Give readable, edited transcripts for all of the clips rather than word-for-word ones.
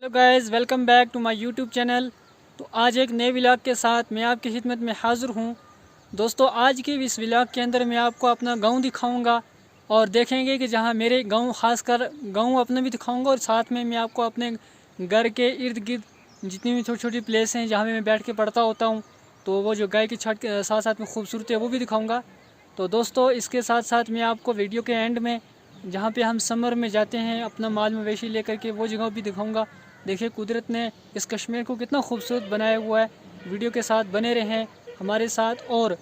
Hello guys, welcome back to my YouTube channel. तो आज एक नए व्लॉग के साथ मैं आपकी खिदमत में हाज़िर हूँ। दोस्तों, आज के इस व्लॉग के अंदर मैं आपको अपना गांव दिखाऊंगा और देखेंगे कि जहां मेरे गांव, खासकर गांव अपना भी दिखाऊंगा और साथ में मैं आपको अपने घर के इर्द गिर्द जितनी भी छोटी छोटी प्लेस हैं जहाँ मैं बैठ के पढ़ता होता हूँ, तो वो जो गाय की छत के साथ साथ में खूबसूरती है वो भी दिखाऊँगा। तो दोस्तों, इसके साथ साथ मैं आपको वीडियो के एंड में जहाँ पे हम समर में जाते हैं अपना माल मवेशी लेकर के, वो जगह भी दिखाऊंगा। देखिए, कुदरत ने इस कश्मीर को कितना खूबसूरत बनाया हुआ है। वीडियो के साथ बने रहें हमारे साथ। और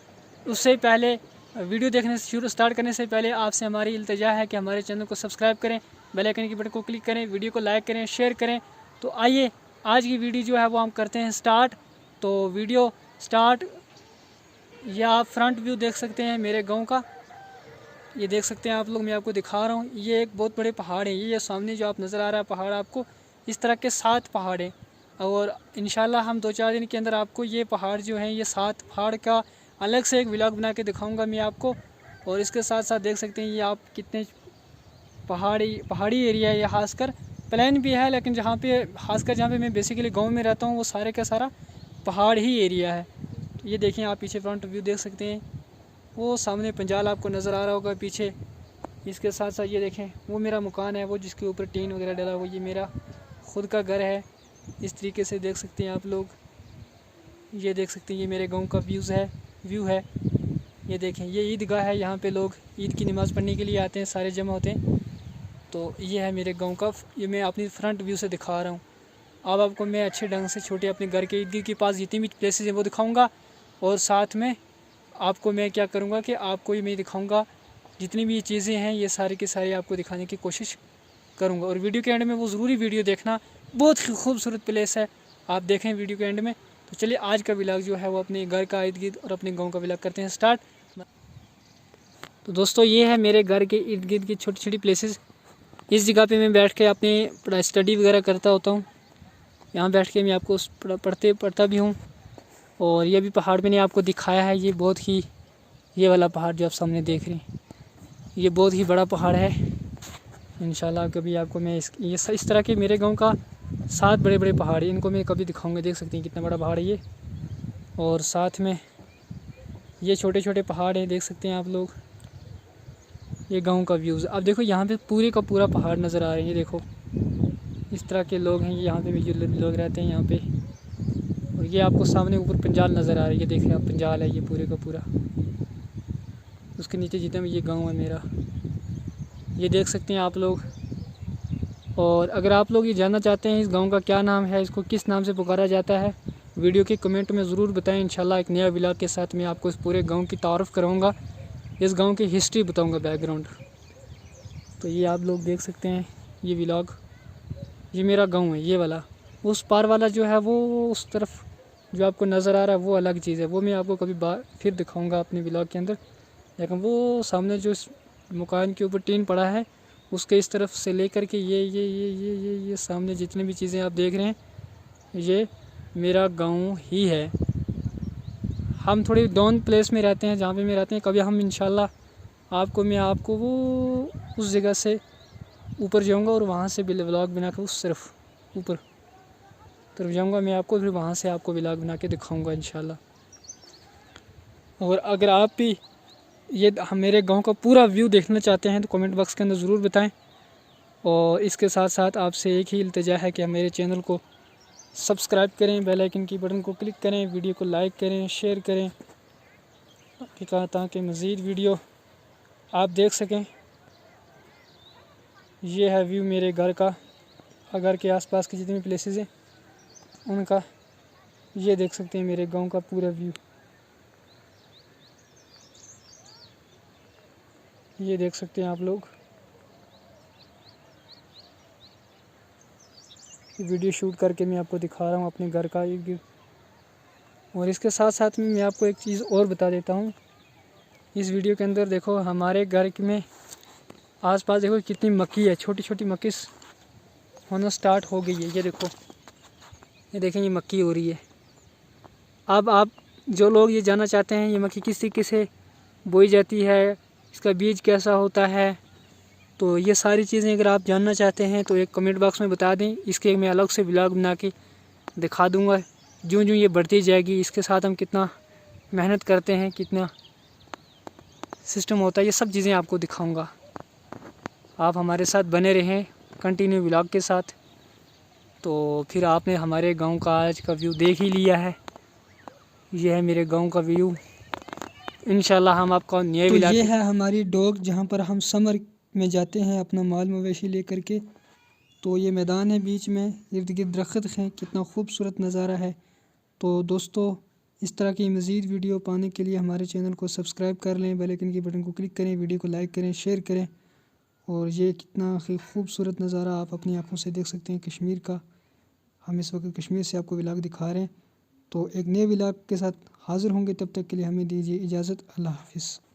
उससे पहले, वीडियो देखने से शुरू स्टार्ट करने से पहले आपसे हमारी इल्तिजा है कि हमारे चैनल को सब्सक्राइब करें, बेल आइकन की बटन को क्लिक करें, वीडियो को लाइक करें, शेयर करें। तो आइए, आज की वीडियो जो है वो हम करते हैं स्टार्ट। तो वीडियो स्टार्ट, ये आप फ्रंट व्यू देख सकते हैं मेरे गाँव का। ये देख सकते हैं आप लोग, मैं आपको दिखा रहा हूँ। ये एक बहुत बड़े पहाड़ है। ये सामने जो आप नज़र आ रहा है पहाड़, आपको इस तरह के 7 पहाड़ हैं। और इंशाल्लाह हम 2-4 दिन के अंदर आपको ये पहाड़ जो हैं, ये 7 पहाड़ का अलग से एक व्लॉग बना के दिखाऊंगा मैं आपको। और इसके साथ साथ देख सकते हैं ये आप कितने पहाड़ी एरिया है। ये खासकर प्लेन भी है, लेकिन जहाँ पे खासकर जहाँ पे मैं बेसिकली गाँव में रहता हूँ वो सारे का सारा पहाड़ ही एरिया है। ये देखें, आप पीछे फ्रंट व्यू देख सकते हैं। वो सामने पंजाल आपको नज़र आ रहा होगा पीछे। इसके साथ साथ ये देखें, वो मेरा मकान है, वो जिसके ऊपर टीन वगैरह डला हुआ, ये मेरा ख़ुद का घर है। इस तरीके से देख सकते हैं आप लोग। ये देख सकते हैं, ये मेरे गांव का व्यू है। ये देखें, ये ईदगाह है, यहाँ पे लोग ईद की नमाज़ पढ़ने के लिए आते हैं, सारे जमा होते हैं। तो ये है मेरे गांव का, ये मैं अपनी फ्रंट व्यू से दिखा रहा हूँ। अब आपको मैं अच्छे ढंग से छोटे अपने घर के ईदगाह के पास जितनी भी प्लेसेस हैं वो दिखाऊँगा। और साथ में आपको मैं क्या करूँगा कि आपको ये मैं दिखाऊँगा जितनी भी चीज़ें हैं, ये सारी की सारी आपको दिखाने की कोशिश करूँगा। और वीडियो के एंड में वो ज़रूरी वीडियो देखना, बहुत ही खूबसूरत प्लेस है, आप देखें वीडियो के एंड में। तो चलिए, आज का व्लॉग जो है वो अपने घर का इर्द गिर्द और अपने गांव का व्लॉग करते हैं स्टार्ट। तो दोस्तों, ये है मेरे घर के इर्द गिर्द की छोटी छोटी प्लेसेस। इस जगह पे मैं बैठ के अपनी स्टडी वगैरह करता होता हूँ। यहाँ बैठ के मैं आपको पढ़ता भी हूँ। और ये भी पहाड़ मैंने आपको दिखाया है, ये बहुत ही, ये वाला पहाड़ जो आप सामने देख रहे हैं, ये बहुत ही बड़ा पहाड़ है। इंशाल्लाह कभी आपको मैं इस तरह के मेरे गांव का 7 बड़े बड़े पहाड़ है, इनको मैं कभी दिखाऊंगा। देख सकते हैं कितना बड़ा पहाड़ है ये। और साथ में ये छोटे छोटे पहाड़ हैं, देख सकते हैं आप लोग। ये गांव का व्यूज़ अब देखो, यहाँ पे पूरे का पूरा पहाड़ नज़र आ रहे हैं। ये देखो, इस तरह के लोग हैं, यहाँ पे भी जो लोग रहते हैं यहाँ पे। और ये आपको सामने ऊपर पंजाल नज़र आ रही है, ये देख रहे हैं आप, पंजाल है ये पूरे का पूरा। उसके नीचे जितना भी ये गाँव है मेरा, ये देख सकते हैं आप लोग। और अगर आप लोग ये जानना चाहते हैं इस गांव का क्या नाम है, इसको किस नाम से पुकारा जाता है, वीडियो के कमेंट में ज़रूर बताएं। इंशाल्लाह एक नया व्लॉग के साथ मैं आपको इस पूरे गांव की तारुफ़ कराऊंगा, इस गांव की हिस्ट्री बताऊंगा, बैकग्राउंड। तो ये आप लोग देख सकते हैं ये व्लॉग, ये मेरा गाँव है, ये वाला। उस पार वाला जो है वो उस तरफ जो आपको नज़र आ रहा है वो अलग चीज़ है, वो मैं आपको कभी फिर दिखाऊँगा अपने व्लॉग के अंदर। लेकिन वो सामने जो मकान के ऊपर टीन पड़ा है, उसके इस तरफ से लेकर के ये सामने जितनी भी चीज़ें आप देख रहे हैं, ये मेरा गांव ही है। हम थोड़ी डाउन प्लेस में रहते हैं, जहाँ पे मैं रहते हैं। कभी हम इंशाल्लाह मैं आपको वो उस जगह से ऊपर जाऊंगा और वहाँ से व्लॉग बना कर उस तरफ ऊपर तरफ जाऊंगा मैं आपको, फिर वहाँ से आपको व्लॉग बना के दिखाऊँगा इंशाल्लाह। और अगर आप भी ये मेरे गांव का पूरा व्यू देखना चाहते हैं तो कमेंट बॉक्स के अंदर ज़रूर बताएं। और इसके साथ साथ आपसे एक ही इल्तिजा है कि मेरे चैनल को सब्सक्राइब करें, बेल आइकन की बटन को क्लिक करें, वीडियो को लाइक करें, शेयर करें, ताकि मज़ीद वीडियो आप देख सकें। ये है व्यू मेरे घर का, घर के आसपास की जितनी प्लेसेस हैं उनका। ये देख सकते हैं मेरे गाँव का पूरा व्यू, ये देख सकते हैं आप लोग। वीडियो शूट करके मैं आपको दिखा रहा हूँ अपने घर का एक। और इसके साथ साथ में मैं आपको एक चीज़ और बता देता हूँ। इस वीडियो के अंदर देखो, हमारे घर में आसपास देखो कितनी मक्की है, छोटी छोटी मक्की होना स्टार्ट हो गई है। ये देखो, ये देखें, ये मक्की हो रही है। अब आप जो लोग ये जानना चाहते हैं ये मक्की किस तरीके से बोई जाती है, इसका बीज कैसा होता है, तो ये सारी चीज़ें अगर आप जानना चाहते हैं तो एक कमेंट बॉक्स में बता दें, इसके मैं अलग से व्लॉग बना के दिखा दूँगा। जो ये बढ़ती जाएगी इसके साथ हम कितना मेहनत करते हैं, कितना सिस्टम होता है, ये सब चीज़ें आपको दिखाऊँगा। आप हमारे साथ बने रहें कंटिन्यू व्लॉग के साथ। तो फिर आपने हमारे गांव का आज का व्यू देख ही लिया है। ये है मेरे गांव का व्यू। इंशाल्लाह हम आपको नए व्लॉग। ये है हमारी डॉग जहाँ पर हम समर में जाते हैं अपना माल मवेशी लेकर के। तो ये मैदान है, बीच में इर्द गिर्द दरख्त हैं, कितना खूबसूरत नज़ारा है। तो दोस्तों, इस तरह की मज़ीद वीडियो पाने के लिए हमारे चैनल को सब्सक्राइब कर लें, बेल आइकन के बटन को क्लिक करें, वीडियो को लाइक करें, शेयर करें। और ये कितना खूबसूरत नज़ारा आप अपनी आँखों से देख सकते हैं कश्मीर का। हम इस वक्त कश्मीर से आपको व्लॉग दिखा रहे हैं। तो एक नए व्लॉग के साथ हाज़िर होंगे, तब तक के लिए हमें दीजिए इजाज़त। अल्लाह हाफ़िज़।